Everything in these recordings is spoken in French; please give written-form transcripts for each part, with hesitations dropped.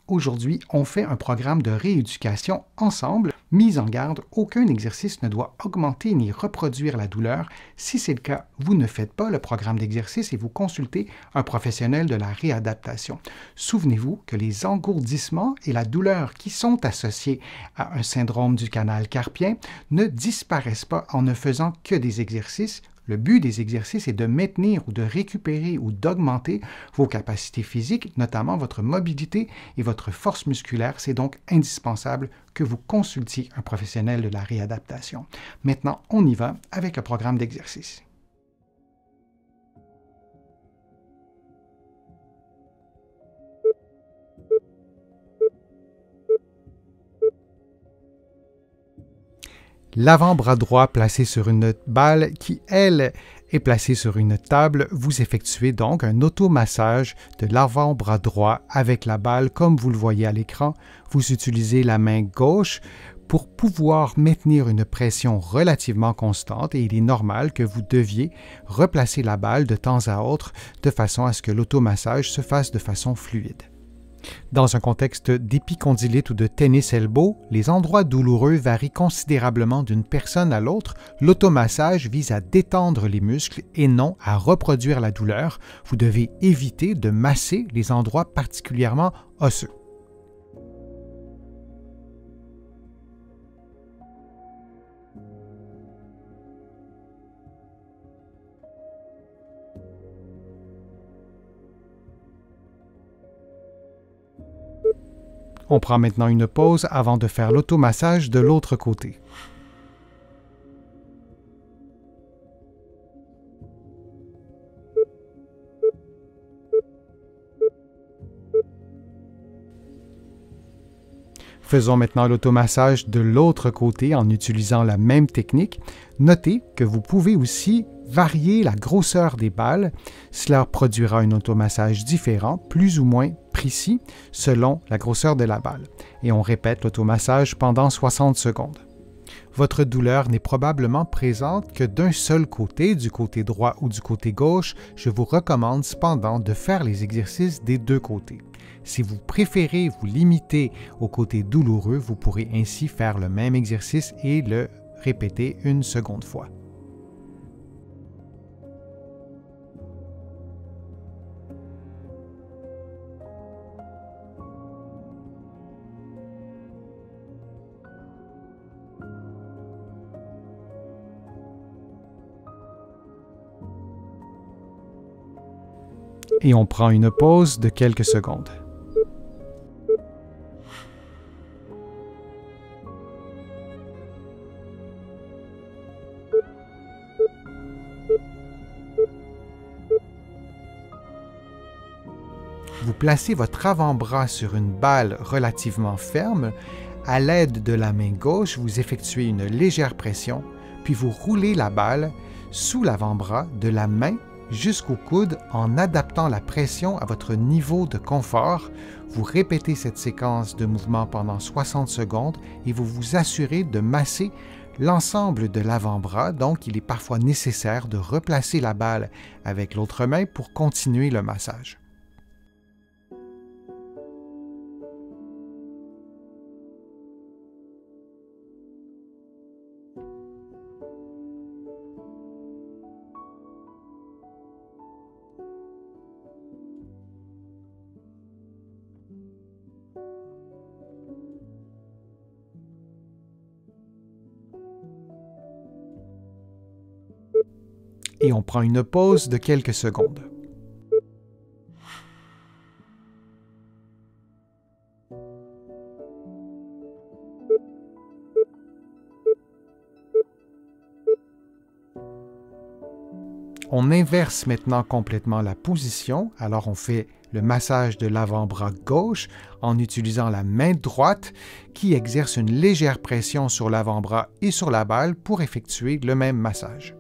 Aujourd'hui, on fait un programme de rééducation ensemble. Mise en garde, aucun exercice ne doit augmenter ni reproduire la douleur. Si c'est le cas, vous ne faites pas le programme d'exercice et vous consultez un professionnel de la réadaptation. Souvenez-vous que les engourdissements et la douleur qui sont associés à un syndrome du canal carpien ne disparaissent pas en ne faisant que des exercices. Le but des exercices est de maintenir ou de récupérer ou d'augmenter vos capacités physiques, notamment votre mobilité et votre force musculaire. C'est donc indispensable que vous consultiez un professionnel de la réadaptation. Maintenant, on y va avec le programme d'exercice. L'avant-bras droit placé sur une balle qui, elle, est placée sur une table, vous effectuez donc un automassage de l'avant-bras droit avec la balle comme vous le voyez à l'écran. Vous utilisez la main gauche pour pouvoir maintenir une pression relativement constante et il est normal que vous deviez replacer la balle de temps à autre de façon à ce que l'automassage se fasse de façon fluide. Dans un contexte d'épicondylite ou de tennis elbow, les endroits douloureux varient considérablement d'une personne à l'autre. L'automassage vise à détendre les muscles et non à reproduire la douleur. Vous devez éviter de masser les endroits particulièrement osseux. On prend maintenant une pause avant de faire l'automassage de l'autre côté. Faisons maintenant l'automassage de l'autre côté en utilisant la même technique. Notez que vous pouvez aussi varier la grosseur des balles. Cela produira un automassage différent, plus ou moins précis, selon la grosseur de la balle. Et on répète l'automassage pendant 60 secondes. Votre douleur n'est probablement présente que d'un seul côté, du côté droit ou du côté gauche. Je vous recommande cependant de faire les exercices des deux côtés. Si vous préférez vous limiter au côté douloureux, vous pourrez ainsi faire le même exercice et le répéter une seconde fois. Et on prend une pause de quelques secondes. Vous placez votre avant-bras sur une balle relativement ferme. À l'aide de la main gauche, vous effectuez une légère pression, puis vous roulez la balle sous l'avant-bras de la main jusqu'au coude en adaptant la pression à votre niveau de confort. Vous répétez cette séquence de mouvements pendant 60 secondes et vous vous assurez de masser l'ensemble de l'avant-bras. Donc, il est parfois nécessaire de replacer la balle avec l'autre main pour continuer le massage. Et on prend une pause de quelques secondes. On inverse maintenant complètement la position, alors on fait le massage de l'avant-bras gauche en utilisant la main droite qui exerce une légère pression sur l'avant-bras et sur la balle pour effectuer le même massage.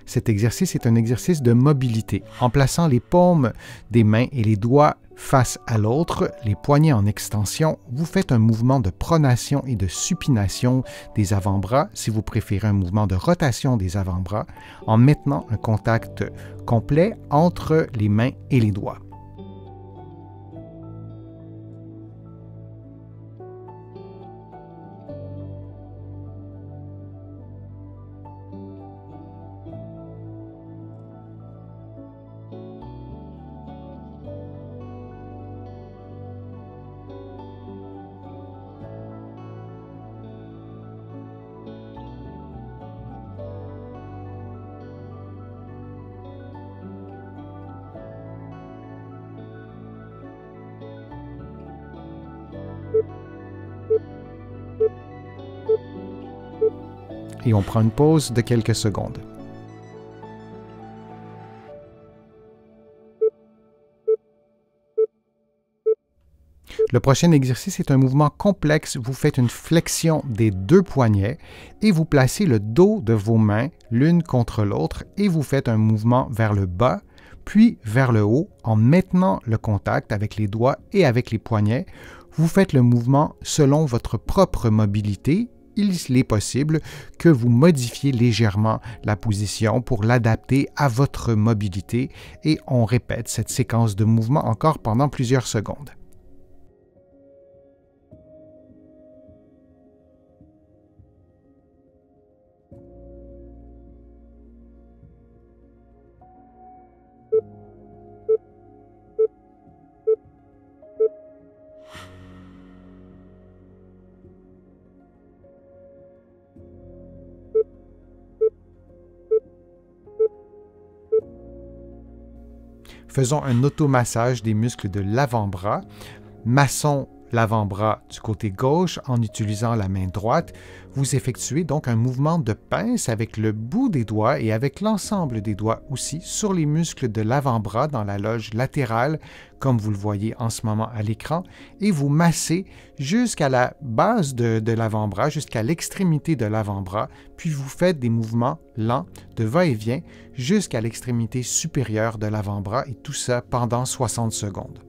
Cet exercice est un exercice de mobilité. En plaçant les paumes des mains et les doigts face à l'autre, les poignets en extension, vous faites un mouvement de pronation et de supination des avant-bras, si vous préférez un mouvement de rotation des avant-bras, en maintenant un contact complet entre les mains et les doigts. Et on prend une pause de quelques secondes. Le prochain exercice est un mouvement complexe. Vous faites une flexion des deux poignets et vous placez le dos de vos mains l'une contre l'autre et vous faites un mouvement vers le bas, puis vers le haut en maintenant le contact avec les doigts et avec les poignets. Vous faites le mouvement selon votre propre mobilité. Il est possible que vous modifiez légèrement la position pour l'adapter à votre mobilité et on répète cette séquence de mouvements encore pendant plusieurs secondes. Faisons un automassage des muscles de l'avant-bras. Massons l'avant-bras du côté gauche en utilisant la main droite. Vous effectuez donc un mouvement de pince avec le bout des doigts et avec l'ensemble des doigts aussi sur les muscles de l'avant-bras dans la loge latérale, comme vous le voyez en ce moment à l'écran, et vous massez jusqu'à la base de l'avant-bras, jusqu'à l'extrémité de l'avant-bras, puis vous faites des mouvements lents de va-et-vient jusqu'à l'extrémité supérieure de l'avant-bras et tout ça pendant 60 secondes.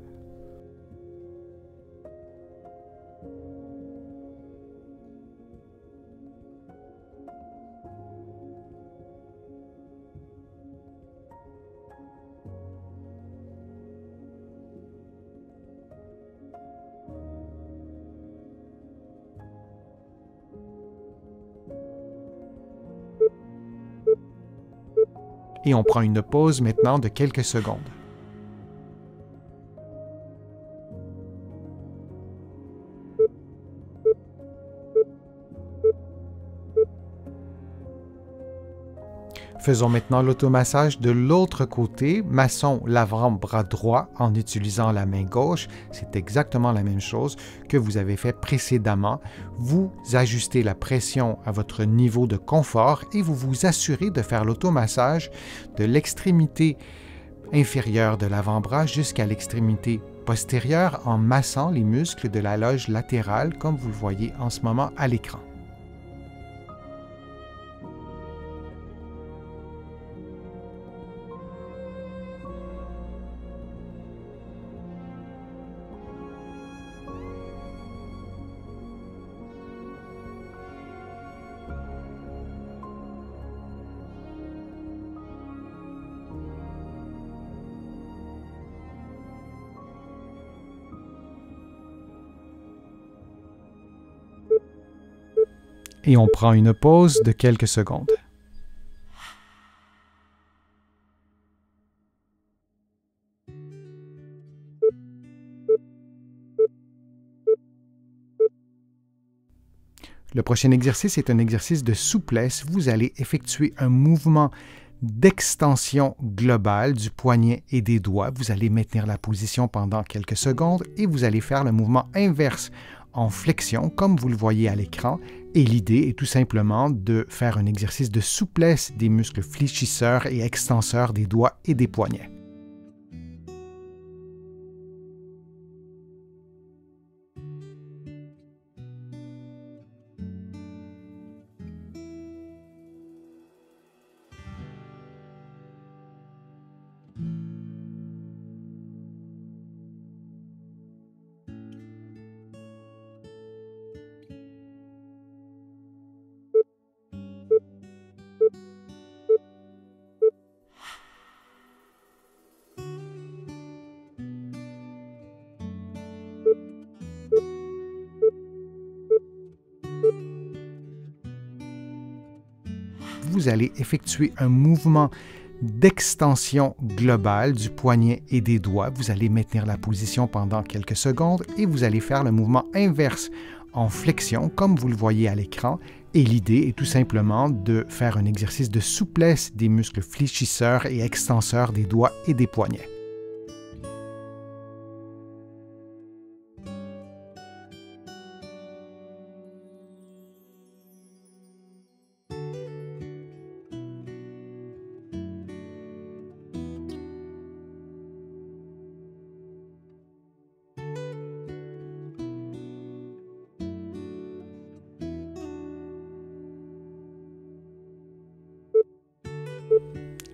Et on prend une pause maintenant de quelques secondes. Faisons maintenant l'automassage de l'autre côté. Massons l'avant-bras droit en utilisant la main gauche. C'est exactement la même chose que vous avez fait précédemment. Vous ajustez la pression à votre niveau de confort et vous vous assurez de faire l'automassage de l'extrémité inférieure de l'avant-bras jusqu'à l'extrémité postérieure en massant les muscles de la loge latérale comme vous le voyez en ce moment à l'écran. Et on prend une pause de quelques secondes. Le prochain exercice est un exercice de souplesse. Vous allez effectuer un mouvement d'extension globale du poignet et des doigts. Vous allez maintenir la position pendant quelques secondes et vous allez faire le mouvement inverse en flexion, comme vous le voyez à l'écran. Et l'idée est tout simplement de faire un exercice de souplesse des muscles fléchisseurs et extenseurs des doigts et des poignets. vous allez effectuer un mouvement d'extension globale du poignet et des doigts. Vous allez maintenir la position pendant quelques secondes et vous allez faire le mouvement inverse en flexion, comme vous le voyez à l'écran. Et l'idée est tout simplement de faire un exercice de souplesse des muscles fléchisseurs et extenseurs des doigts et des poignets.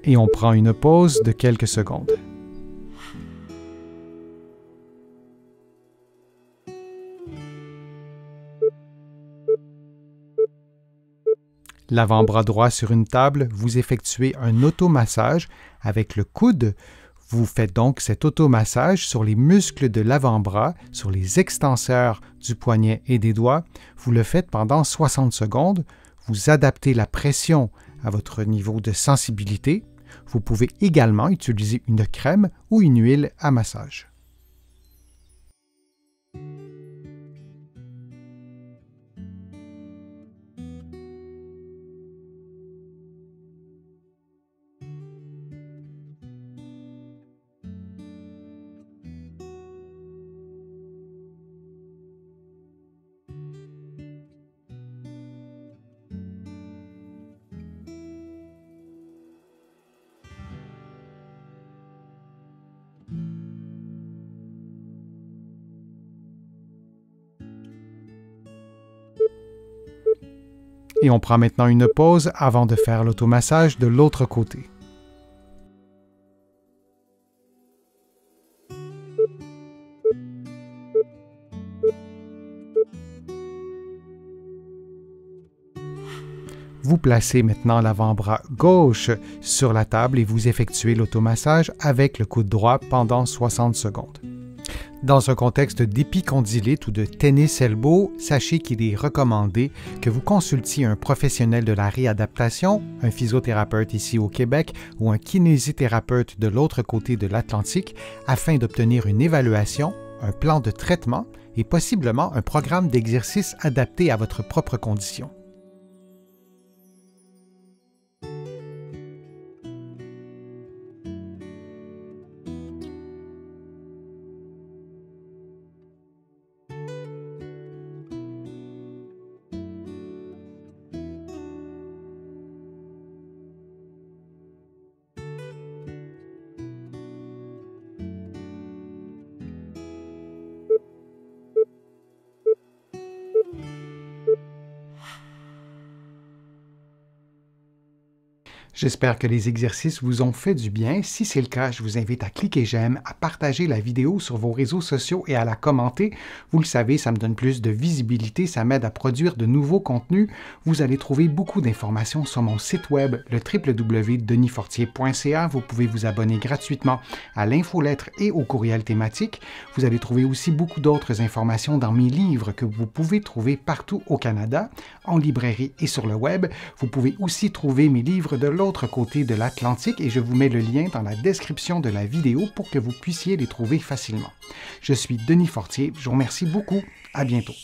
Et on prend une pause de quelques secondes. L'avant-bras droit sur une table, vous effectuez un automassage avec le coude. Vous faites donc cet automassage sur les muscles de l'avant-bras, sur les extenseurs du poignet et des doigts. Vous le faites pendant 60 secondes. Vous adaptez la pression à votre niveau de sensibilité. Vous pouvez également utiliser une crème ou une huile à massage. Et on prend maintenant une pause avant de faire l'automassage de l'autre côté. Vous placez maintenant l'avant-bras gauche sur la table et vous effectuez l'automassage avec le coude droit pendant 60 secondes. Dans un contexte d'épicondylite ou de tennis elbow, sachez qu'il est recommandé que vous consultiez un professionnel de la réadaptation, un physiothérapeute ici au Québec ou un kinésithérapeute de l'autre côté de l'Atlantique afin d'obtenir une évaluation, un plan de traitement et possiblement un programme d'exercice adapté à votre propre condition. J'espère que les exercices vous ont fait du bien. Si c'est le cas, je vous invite à cliquer j'aime, à partager la vidéo sur vos réseaux sociaux et à la commenter. Vous le savez, ça me donne plus de visibilité, ça m'aide à produire de nouveaux contenus. Vous allez trouver beaucoup d'informations sur mon site web, le www.denisfortier.ca. Vous pouvez vous abonner gratuitement à l'infolettre et au courriel thématique. Vous allez trouver aussi beaucoup d'autres informations dans mes livres que vous pouvez trouver partout au Canada, en librairie et sur le web. Vous pouvez aussi trouver mes livres de l'autre côté de l'Atlantique et je vous mets le lien dans la description de la vidéo pour que vous puissiez les trouver facilement. Je suis Denis Fortier, je vous remercie beaucoup, à bientôt.